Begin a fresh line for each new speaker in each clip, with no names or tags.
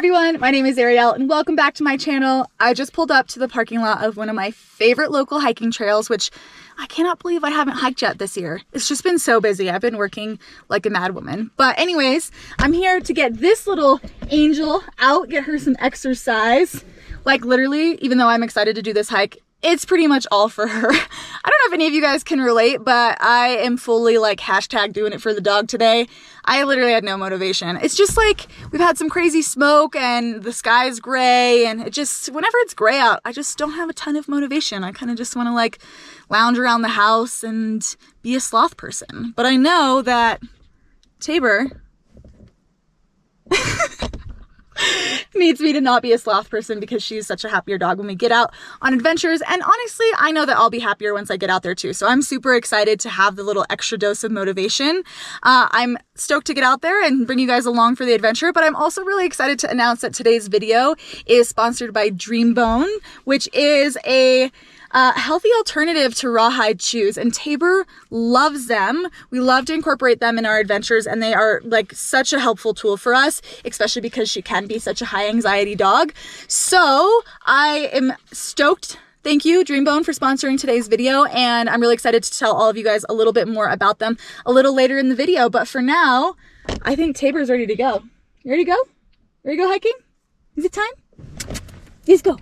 everyone, my name is Arielle and welcome back to my channel. I just pulled up to the parking lot of one of my favorite local hiking trails, which I cannot believe I haven't hiked yet this year. It's just been so busy. I've been working like a mad woman. But anyways, I'm here to get this little angel out, get her some exercise. Like literally, even though I'm excited to do this hike, it's pretty much all for her. I don't know if any of you guys can relate, but I am fully like hashtag doing it for the dog today. I literally had no motivation. It's just like we've had some crazy smoke and the sky's gray, and it just, whenever it's gray out, I just don't have a ton of motivation. I kind of just want to like lounge around the house and be a sloth person. But I know that Tabor needs me to not be a sloth person because she's such a happier dog when we get out on adventures. And honestly, I know that I'll be happier once I get out there too. So I'm super excited to have the little extra dose of motivation. I'm stoked to get out there and bring you guys along for the adventure, but I'm also really excited to announce that today's video is sponsored by DreamBone, which is a healthy alternative to rawhide chews, and Tabor loves them. We love to incorporate them in our adventures, and they are like such a helpful tool for us, especially because she can be such a high anxiety dog. So I am stoked. Thank you, DreamBone, for sponsoring today's video, and I'm really excited to tell all of you guys a little bit more about them a little later in the video. But for now, I think Tabor's ready to go. You ready to go? Ready to go hiking? Is it time? Let's go.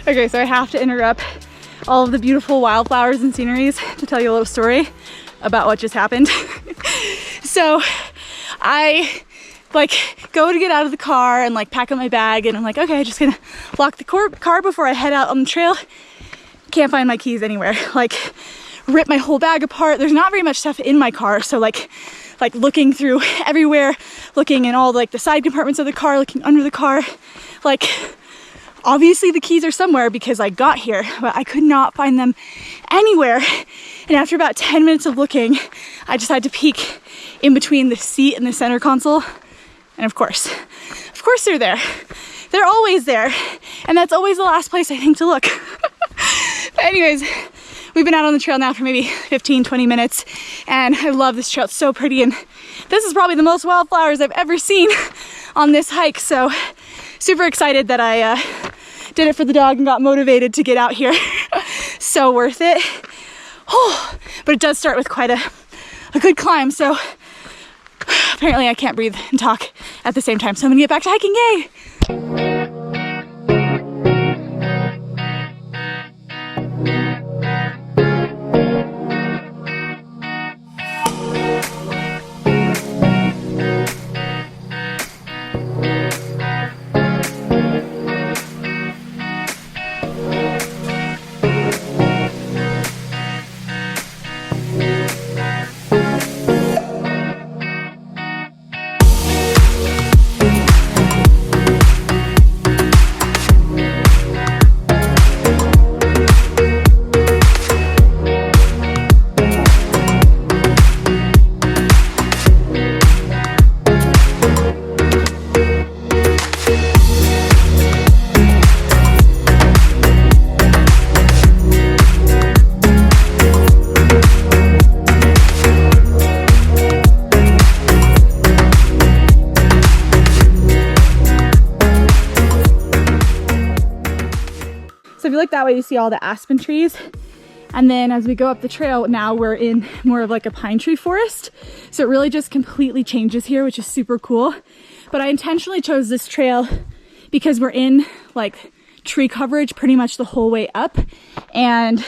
Okay, so I have to interrupt all of the beautiful wildflowers and sceneries to tell you a little story about what just happened. So I like go to get out of the car and like pack up my bag, and I'm like, okay, I'm just gonna lock the car before I head out on the trail. Can't find my keys anywhere. Like rip my whole bag apart. There's not very much stuff in my car, so like looking through everywhere, looking in all like the side compartments of the car, looking under the car, like obviously the keys are somewhere because I got here, but I could not find them anywhere. And after about 10 minutes of looking, I just had to peek in between the seat and the center console. And of course they're there. They're always there. And that's always the last place I think to look. But anyways, we've been out on the trail now for maybe 15, 20 minutes. And I love this trail. It's so pretty. And this is probably the most wildflowers I've ever seen on this hike. So super excited that I did it for the dog and got motivated to get out here. So worth it. Oh, but it does start with quite a good climb. So apparently I can't breathe and talk at the same time. So I'm gonna get back to hiking, yay! So if you look that way, you see all the aspen trees. And then as we go up the trail, now we're in more of like a pine tree forest. So it really just completely changes here, which is super cool. But I intentionally chose this trail because we're in like tree coverage pretty much the whole way up. And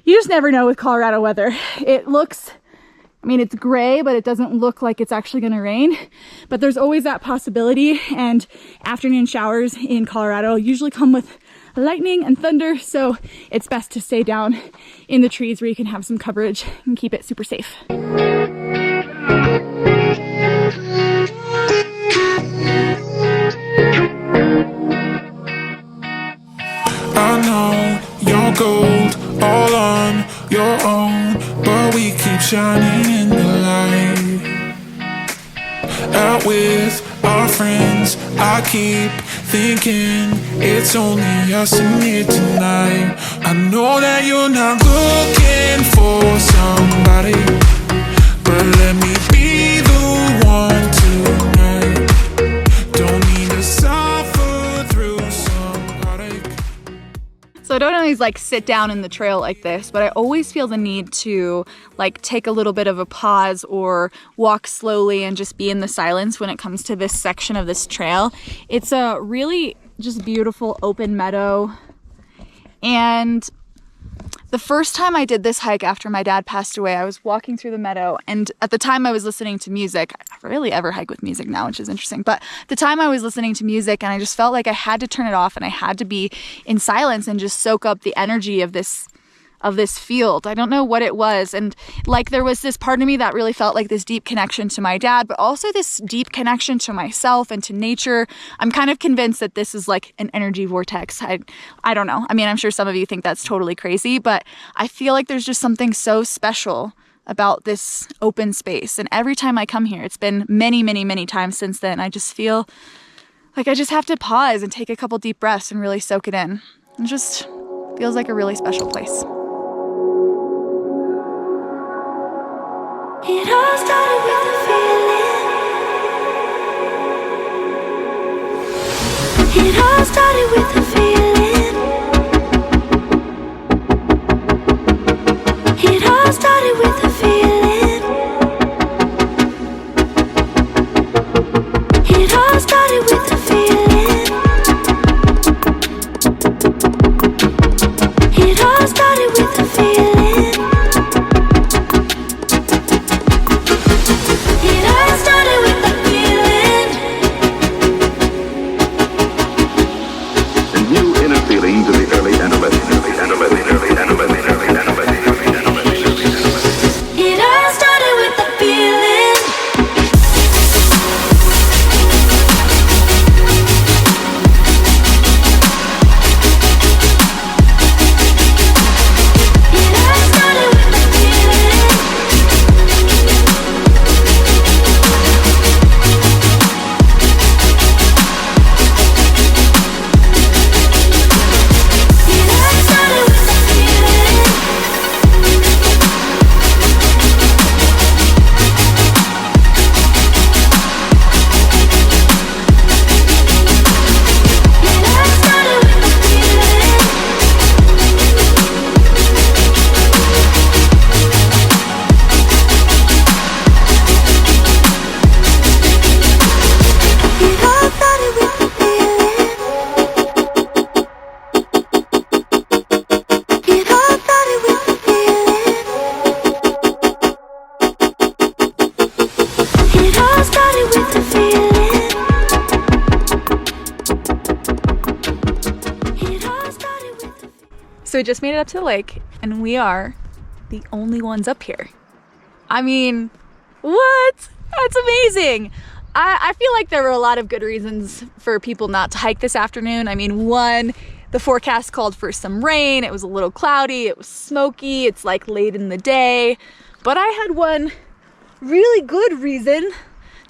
you just never know with Colorado weather. It looks, I mean, it's gray, but it doesn't look like it's actually gonna rain. But there's always that possibility. And afternoon showers in Colorado usually come with lightning and thunder, so it's best to stay down in the trees where you can have some coverage and keep it super safe.
I know you're gold all on your own, but we keep shining in the light. Out with our friends, I keep thinking it's only us in here tonight. I know that you're not looking for somebody, but let me be the one tonight. Don't need to suffer through some heartache.
So I don't always like sit down in the trail like this, but I always feel the need to like take a little bit of a pause or walk slowly and just be in the silence when it comes to this section of this trail. It's a really just beautiful open meadow. And the first time I did this hike after my dad passed away, I was walking through the meadow, and at the time I was listening to music. I rarely ever hike with music now, which is interesting, but at the time I was listening to music and I just felt like I had to turn it off and I had to be in silence and just soak up the energy of this field. I don't know what it was. And like there was this part of me that really felt like this deep connection to my dad, but also this deep connection to myself and to nature. I'm kind of convinced that this is like an energy vortex. I don't know. I mean, I'm sure some of you think that's totally crazy, but I feel like there's just something so special about this open space. And every time I come here, it's been many, many, many times since then, I just feel like I just have to pause and take a couple deep breaths and really soak it in. It just feels like a really special place.
It all started with a feeling. It all started with a feeling. It all started with a feeling. It all started with a feeling. It all started with a feeling.
So we just made it up to the lake and we are the only ones up here. I mean, what? That's amazing. I feel like there were a lot of good reasons for people not to hike this afternoon. I mean, one, the forecast called for some rain. It was a little cloudy. It was smoky. It's like late in the day. But I had one really good reason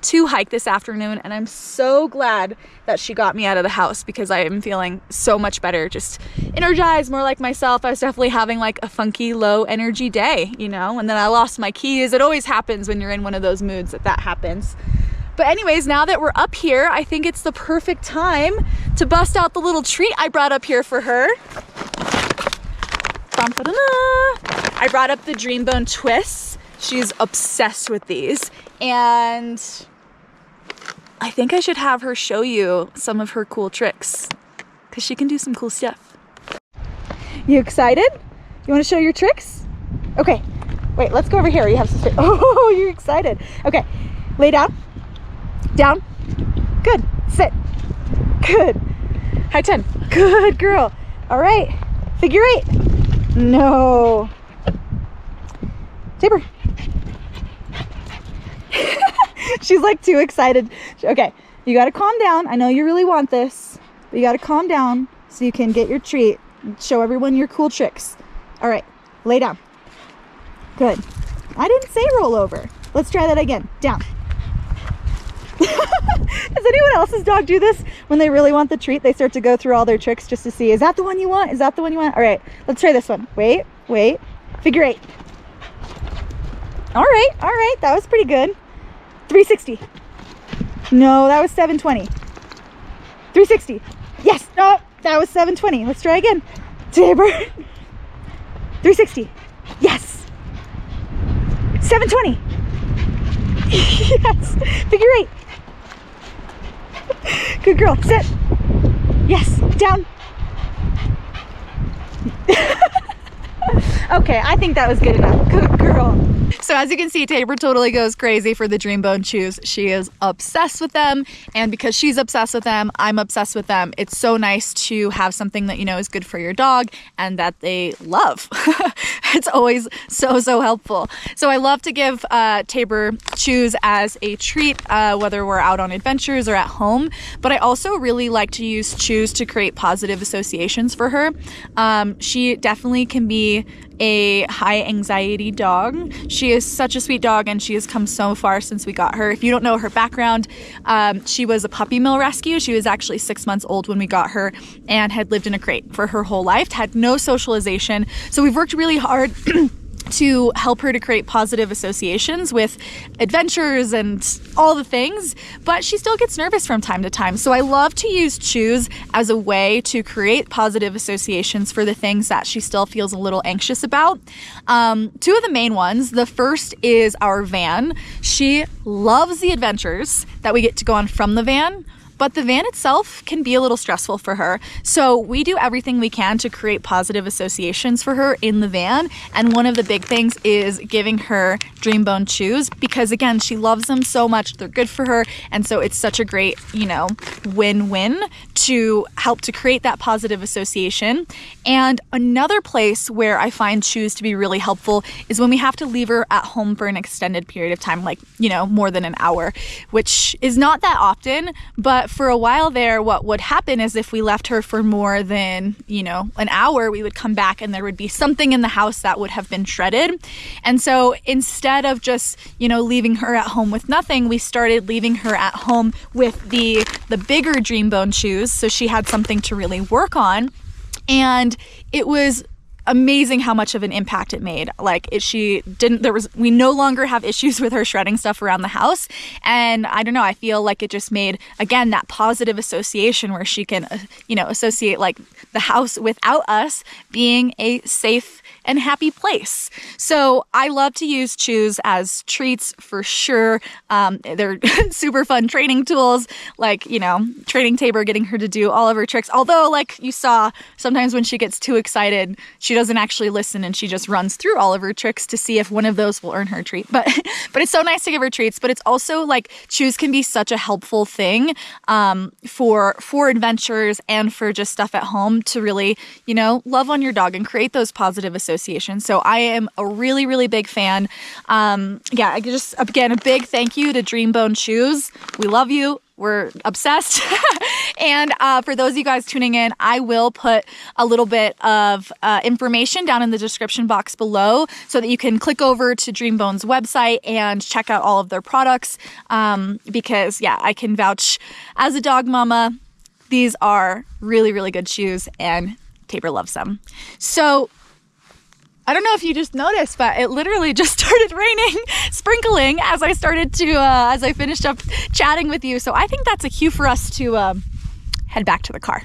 to hike this afternoon, and I'm so glad that she got me out of the house because I am feeling so much better, just energized, more like myself. I was definitely having like a funky low energy day, you know, and then I lost my keys. It always happens when you're in one of those moods that happens. But anyways, now that we're up here, I think it's the perfect time to bust out the little treat I brought up here for her. I brought up the DreamBone twists. She's obsessed with these, and I think I should have her show you some of her cool tricks because she can do some cool stuff. You excited? You want to show your tricks? Okay, wait, let's go over here. You have some space. Oh, you're excited. Okay, lay down, down, good, sit, good, high 10, good girl. All right, figure 8, no, Tabor. She's like too excited. Okay, you gotta calm down. I know you really want this, but you gotta calm down so you can get your treat. Show everyone your cool tricks. All right, lay down. Good. I didn't say roll over. Let's try that again. Down. Does anyone else's dog do this? When they really want the treat, they start to go through all their tricks just to see, is that the one you want? Is that the one you want? All right, let's try this one. Wait, figure 8. All right, that was pretty good. 360. No, that was 720. 360. Yes, no, that was 720. Let's try again. Tabor. 360. Yes. 720. Yes. Figure 8. Good girl. Sit. Yes. Down. Okay, I think that was good enough. Good girl. So as you can see, Tabor totally goes crazy for the DreamBone chews. She is obsessed with them, and because she's obsessed with them, I'm obsessed with them. It's so nice to have something that you know is good for your dog and that they love. It's always so helpful. So I love to give Tabor chews as a treat, whether we're out on adventures or at home, but I also really like to use chews to create positive associations for her. She definitely can be a high anxiety dog. She is such a sweet dog, and she has come so far since we got her. If you don't know her background, she was a puppy mill rescue. She was actually 6 months old when we got her and had lived in a crate for her whole life, had no socialization. So we've worked really hard to help her to create positive associations with adventures and all the things, but she still gets nervous from time to time. So I love to use chews as a way to create positive associations for the things that she still feels a little anxious about. 2 of the main ones. The first is our van. She loves the adventures that we get to go on from the van, but the van itself can be a little stressful for her. So we do everything we can to create positive associations for her in the van. And one of the big things is giving her DreamBone chews because, again, she loves them so much. They're good for her. And so it's such a great, win-win to help to create that positive association. And another place where I find chews to be really helpful is when we have to leave her at home for an extended period of time, like, more than an hour, which is not that often, but for a while there, what would happen is if we left her for more than, an hour, we would come back and there would be something in the house that would have been shredded. And so instead of just, leaving her at home with nothing, we started leaving her at home with the bigger DreamBone chews. So she had something to really work on. And it was amazing how much of an impact it made. We no longer have issues with her shredding stuff around the house. And I don't know, I feel like it just made, again, that positive association where she can, associate like the house without us being a safe and happy place. So I love to use chews as treats for sure. They're super fun training tools, like, training Tabor, getting her to do all of her tricks. Although, like you saw, sometimes when she gets too excited, she doesn't actually listen and she just runs through all of her tricks to see if one of those will earn her a treat. But it's so nice to give her treats. But it's also like chews can be such a helpful thing for adventures and for just stuff at home to really, love on your dog and create those positive associations. So I am a really, really big fan. Again, a big thank you to DreamBone Chews. We love you. We're obsessed. And for those of you guys tuning in, I will put a little bit of information down in the description box below so that you can click over to DreamBone's website and check out all of their products. Because, I can vouch as a dog mama, these are really, really good chews and Tabor loves them. So I don't know if you just noticed, but it literally just started raining, sprinkling as I finished up chatting with you. So I think that's a cue for us to head back to the car.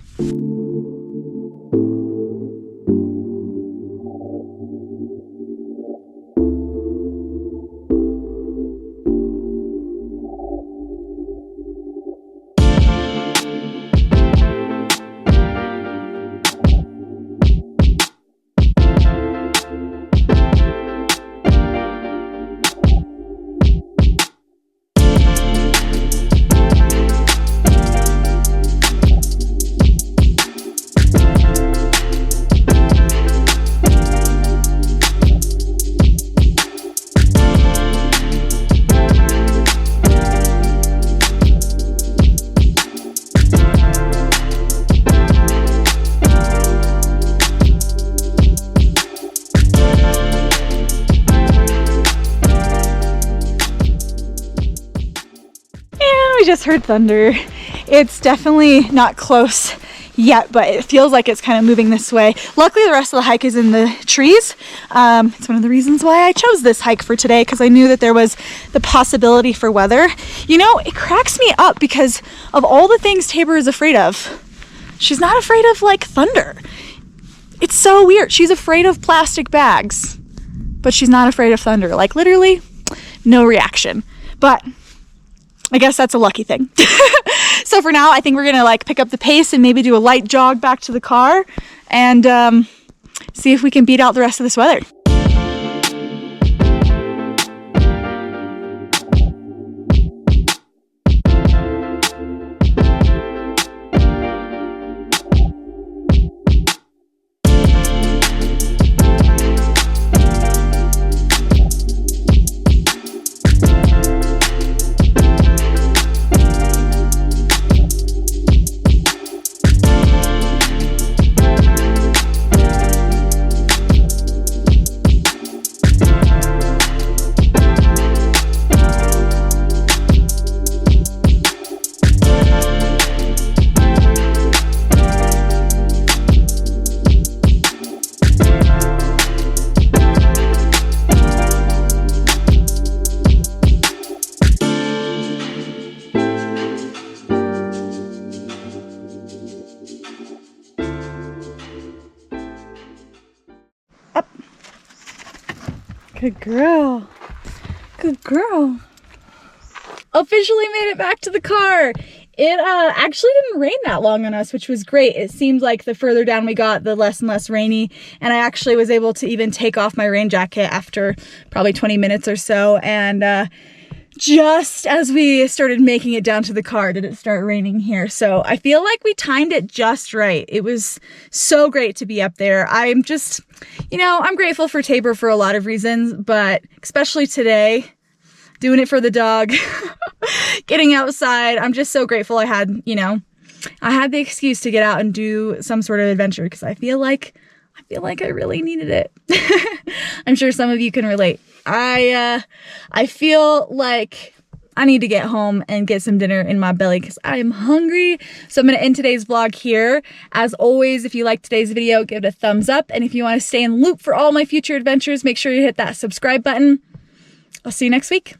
just heard thunder. It's definitely not close yet, but it feels like it's kind of moving this way. Luckily, the rest of the hike is in the trees. It's one of the reasons why I chose this hike for today, because I knew that there was the possibility for weather. You know, it cracks me up because of all the things Tabor is afraid of, she's not afraid of like thunder. It's so weird. She's afraid of plastic bags, but she's not afraid of thunder. Like literally no reaction. But I guess that's a lucky thing. So for now, I think we're gonna like pick up the pace and maybe do a light jog back to the car and see if we can beat out the rest of this weather. Good girl. Good girl. Officially made it back to the car. It actually didn't rain that long on us, which was great. It seemed like the further down we got, the less and less rainy. And I actually was able to even take off my rain jacket after probably 20 minutes or so. And just as we started making it down to the car, did it start raining here. So I feel like we timed it just right. It was so great to be up there. I'm just, you know, I'm grateful for Tabor for a lot of reasons, but especially today, doing it for the dog, getting outside. I'm just so grateful I had, you know, I had the excuse to get out and do some sort of adventure because I feel like I really needed it. I'm sure some of you can relate. I feel like I need to get home and get some dinner in my belly because I am hungry. So I'm going to end today's vlog here. As always, if you liked today's video, give it a thumbs up. And if you want to stay in the loop for all my future adventures, make sure you hit that subscribe button. I'll see you next week.